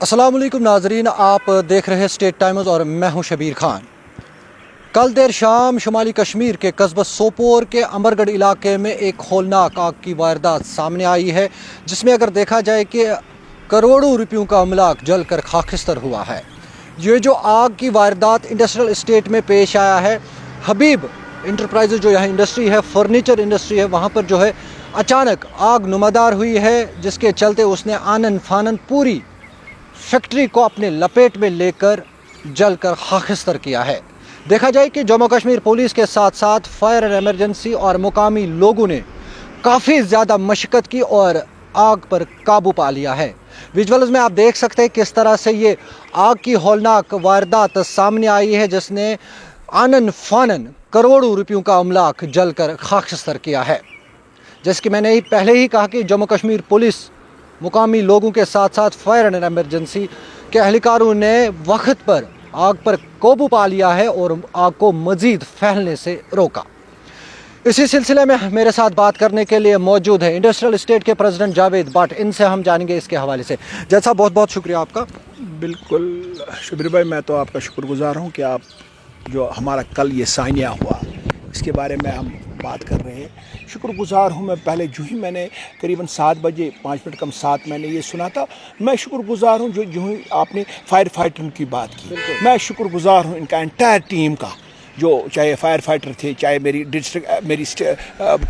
अस्सलाम वालेकुम नाजरीन, आप देख रहे हैं स्टेट टाइम्स और मैं हूं शबीर खान। कल देर शाम शुमाली कश्मीर के कस्बा सोपोर के अमरगढ़ इलाके में एक होलनाक आग की वारदात सामने आई है, जिसमें अगर देखा जाए कि करोड़ों रुपयों का अमलाक जलकर खाकिस्तर हुआ है। ये जो आग की वारदात इंडस्ट्रियल इस्टेट में पेश आया है, हबीब इंटरप्राइजेज जो यहाँ इंडस्ट्री है, फर्नीचर इंडस्ट्री है, वहाँ पर जो है अचानक आग नुमादार हुई है, जिसके चलते उसने आनन फानन पूरी फैक्ट्री को अपने लपेट में लेकर जलकर खाकिस्तर किया है। देखा जाए कि जम्मू कश्मीर पुलिस के साथ साथ फायर एंड एमरजेंसी और मुकामी लोगों ने काफ़ी ज़्यादा मशक्क़त की और आग पर काबू पा लिया है। विजुअल्स में आप देख सकते हैं किस तरह से ये आग की हौलनाक वारदात सामने आई है, जिसने आनन फानन करोड़ों रुपयों का अमलाक जलकर खाकिस्तर किया है। जैसे कि मैंने पहले ही कहा कि जम्मू कश्मीर पुलिस मुकामी लोगों के साथ साथ फायर एंड एमरजेंसी के एहलकारों ने वक्त पर आग पर काबू पा लिया है और आग को मज़ीद फैलने से रोका। इसी सिलसिले में मेरे साथ बात करने के लिए मौजूद है इंडस्ट्रियल इस्टेट के प्रेसिडेंट जावेद भट्ट। इनसे हम जानेंगे इसके हवाले से। जैसा बहुत बहुत शुक्रिया आपका। बिल्कुल शबीर भाई, मैं तो आपका शुक्रगुजार हूँ कि आप जो हमारा कल ये साइनिया हुआ इसके बारे में हम बात कर रहे हैं। शुक्रगुजार हूँ मैं। पहले जो ही मैंने करीबन 7 बजे 5 मिनट कम 7 मैंने ये सुना था, मैं शुक्रगुजार हूँ जो ही आपने फायर फाइटर की बात की। मैं शुक्रगुजार हूँ इनका एंटायर टीम का, जो चाहे फायर फाइटर थे, चाहे मेरी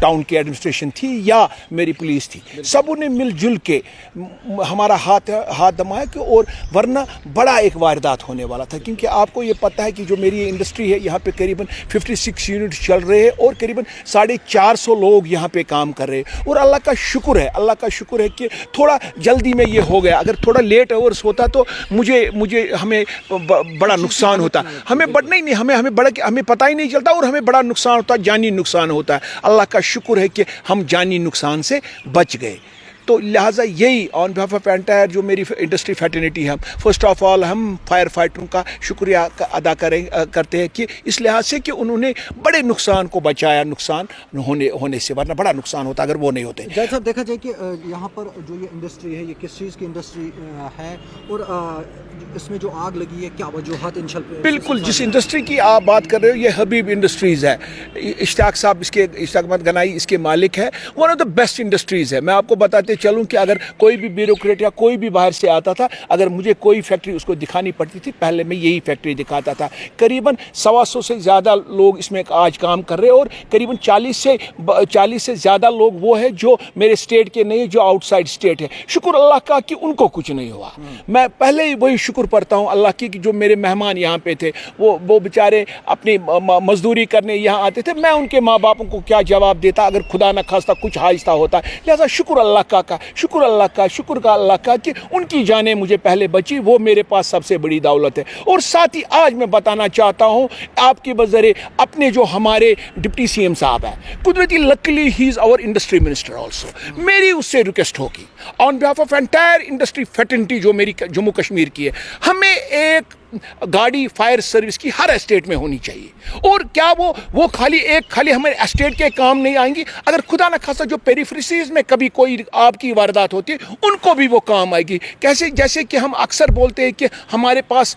टाउन की एडमिनिस्ट्रेशन थी या मेरी पुलिस थी, सबों ने मिलजुल के हमारा हाथ दमाया कि और वरना बड़ा एक वारदात होने वाला था। क्योंकि आपको ये पता है कि जो मेरी इंडस्ट्री है यहाँ पे करीबन 56 यूनिट चल रहे हैं और करीबन 450 लोग यहाँ पे काम कर रहे हैं। और अल्लाह का शुक्र है कि थोड़ा जल्दी में ये हो गया। अगर थोड़ा लेट आवर्स होता तो हमें बड़ा नुकसान होता। हमें बढ़ना ही नहीं, हमें पता ही नहीं चलता और हमें बड़ा नुकसान होता, जानी नुकसान होता है। अल्लाह का शुक्र है कि हम जानी नुकसान से बच गए। तो लिहाजा यही ऑन बिहाफ ऑफ एंटायर जो मेरी इंडस्ट्री फैटर्निटी है, फर्स्ट ऑफ ऑल हम फायर फाइटरों का शुक्रिया अदा करते हैं कि इस लिहाज से कि उन्होंने बड़े नुकसान को बचाया, नुकसान होने से, वरना बड़ा नुकसान होता अगर वो नहीं होते। जैसा साहब देखा जाए कि यहाँ पर जो ये इंडस्ट्री है, ये किस चीज़ की इंडस्ट्री है और इसमें जो आग लगी है क्या वजूहात बिल्कुल जिस इंडस्ट्री की आप बात कर रहे हो ये हबीब इंडस्ट्रीज़ है। इश्ताक साहब इश्ताक अहमद गनाई इसके मालिक है। One of the best industries है। मैं आपको बताते चलूं कि अगर कोई भी ब्यूरोक्रेट या कोई भी बाहर से आता था, अगर मुझे कोई फैक्ट्री उसको दिखानी पड़ती थी, पहले मैं यही फैक्ट्री दिखाता था। करीबन 125 से ज़्यादा लोग इसमें आज काम कर रहे हैं और करीबन 40 से ज़्यादा लोग वो है जो मेरे स्टेट के नहीं, जो आउटसाइड स्टेट है। शुक्र अल्लाह का कि उनको कुछ नहीं हुआ। मैं पहले ही वही शुक्र पढ़ता हूँ अल्लाह की कि जो मेरे मेहमान यहाँ पे थे वो बेचारे अपनी मजदूरी करने यहाँ आते थे। मैं उनके माँ बापों को क्या जवाब देता अगर खुदा न खास्ता कुछ हादसा होता। लिहाजा शुक्र अल्लाह का कि उनकी जानें मुझे पहले बची, वो मेरे पास सबसे बड़ी दौलत है। और साथ ही आज मैं बताना चाहता हूँ आपके बज़रिए अपने जो हमारे डिप्टी CM साहब हैं, कुदरती लकीली ही is our industry minister also. मेरी उससे रिक्वेस्ट होगी on behalf of entire industry fraternity जो मेरी जम्मू कश्मीर की है, हमें एक गाड़ी फायर सर्विस की हर एस्टेट में होनी चाहिए। और क्या वो खाली हमारे एस्टेट के काम नहीं आएंगी, अगर खुदा न खासा जो पेरिफेरीज में कभी कोई आपकी वारदात होती है उनको भी वो काम आएगी। कैसे? जैसे कि हम अक्सर बोलते हैं कि हमारे पास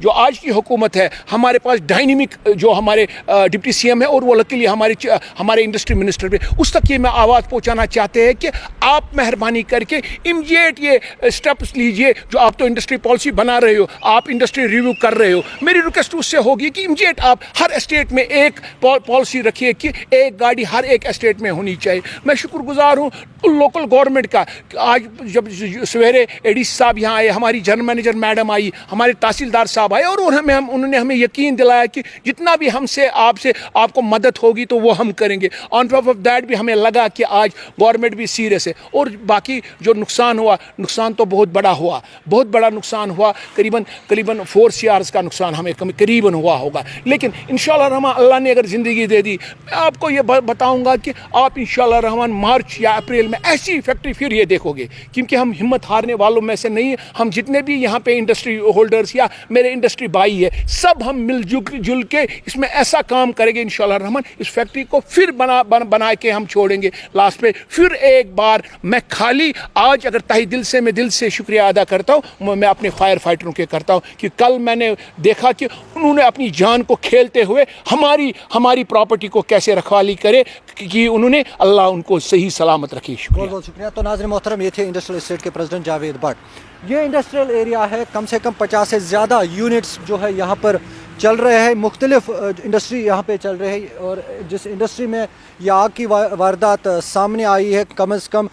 जो आज की हुकूमत है, हमारे पास डायनेमिक जो हमारे डिप्टी CM है और वो लकीली हमारे इंडस्ट्री मिनिस्टर भी, उस तक ये मैं आवाज़ पहुँचाना चाहते हैं कि आप मेहरबानी करके इमीडिएट ये स्टेप्स लीजिए। जो आप तो इंडस्ट्री पॉलिसी बना रहे हो, आप इंडस्ट्री रिव्यू कर रहे हो, मेरी रिक्वेस्ट उससे होगी कि इमीडिएट आप हर एस्टेट में एक पॉलिसी रखिए कि एक गाड़ी हर एक एस्टेट में होनी चाहिए। मैं शुक्रगुजार हूँ लोकल गवर्नमेंट का। आज जब सवेरे ADC साहब यहाँ आए, हमारी जनरल मैनेजर मैडम आई, हमारे तहसीलदार साहब आए और उन्होंने हमें यकीन दिलाया कि जितना भी हमसे आपको मदद होगी तो वो हम करेंगे। ऑन टॉप ऑफ दैट भी हमें लगा कि आज गवर्नमेंट भी सीरियस है। और बाकी जो नुकसान हुआ, नुकसान तो बहुत बड़ा नुकसान हुआ। करीबन 4 CR का नुकसान हमें करीबन हुआ होगा, लेकिन इंशाल्लाह रहमान अल्लाह ने अगर ज़िंदगी दे दी, मैं आपको ये बताऊंगा कि आप इंशाल्लाह रहमान मार्च या अप्रैल में ऐसी फैक्ट्री फिर ये देखोगे, क्योंकि हम हिम्मत हारने वालों में से नहीं। हम जितने भी यहाँ पे इंडस्ट्री होल्डर्स या मेरे इंडस्ट्री भाई है, सब हम मिलजुल के इसमें ऐसा काम करेंगे इंशाल्लाह रहमान। इस फैक्ट्री को फिर बना के हम छोड़ेंगे। लास्ट पे फिर एक बार मैं खाली आज अगर तहे दिल से मैं दिल से शुक्रिया अदा करता हूँ, मैं अपने फायर फाइटरों के करता हूँ कि कल मैंने देखा कि उन्होंने अपनी जान को खेलते हुए हमारी प्रॉपर्टी को कैसे रखवाली करे, कि उन्होंने अल्लाह उनको सही सलामत रखे। बहुत बहुत शुक्रिया। तो नाज़रीन मोहतरम, ये थे इंडस्ट्रियल एस्टेट के प्रेसिडेंट जावेद भट्ट। ये इंडस्ट्रियल एरिया है, कम से कम 50 से ज़्यादा यूनिट्स जो है यहाँ पर चल रहे हैं, मुख्तलिफ इंडस्ट्री यहाँ पे चल रहे हैं, और जिस इंडस्ट्री में यह आग की वारदात सामने आई है, कम से कम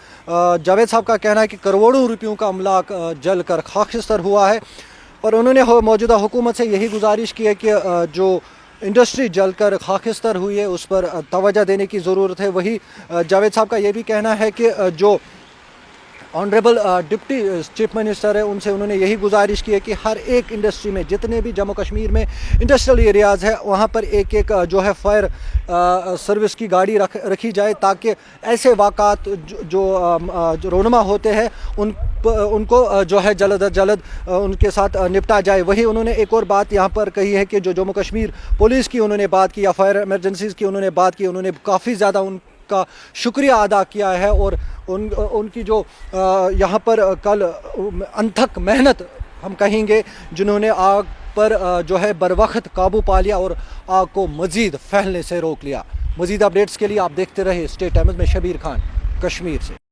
जावेद साहब का कहना है कि करोड़ों रुपयों का अमलाक जल कर खाकस्तर हुआ है। और उन्होंने मौजूदा हुकूमत से यही गुजारिश की है कि जो इंडस्ट्री जलकर खाकस्तर हुई है उस पर तवज्जो देने की ज़रूरत है। वही जावेद साहब का ये भी कहना है कि जो ऑनरेबल डिप्टी चीफ मिनिस्टर है, उनसे उन्होंने यही गुजारिश की है कि हर एक इंडस्ट्री में, जितने भी जम्मू कश्मीर में इंडस्ट्रियल एरियाज़ है, वहाँ पर एक एक जो है फायर सर्विस की गाड़ी रखी जाए, ताकि ऐसे वाक़ात जो रोनमा होते हैं उनको जो है जल्द अज जल्द उनके साथ निपटा जाए। वही उन्होंने एक और बात यहाँ पर कही है कि जो जम्मू कश्मीर पुलिस की उन्होंने बात की या फायर एमरजेंसीज़ की उन्होंने बात की, उन्होंने काफ़ी ज़्यादा का शुक्रिया अदा किया है, और उनकी जो यहाँ पर कल अनथक मेहनत हम कहेंगे, जिन्होंने आग पर जो है बरवक्त काबू पा लिया और आग को मज़ीद फैलने से रोक लिया। मज़ीद अपडेट्स के लिए आप देखते रहे स्टेट टाइम्स में। शबीर खान, कश्मीर से।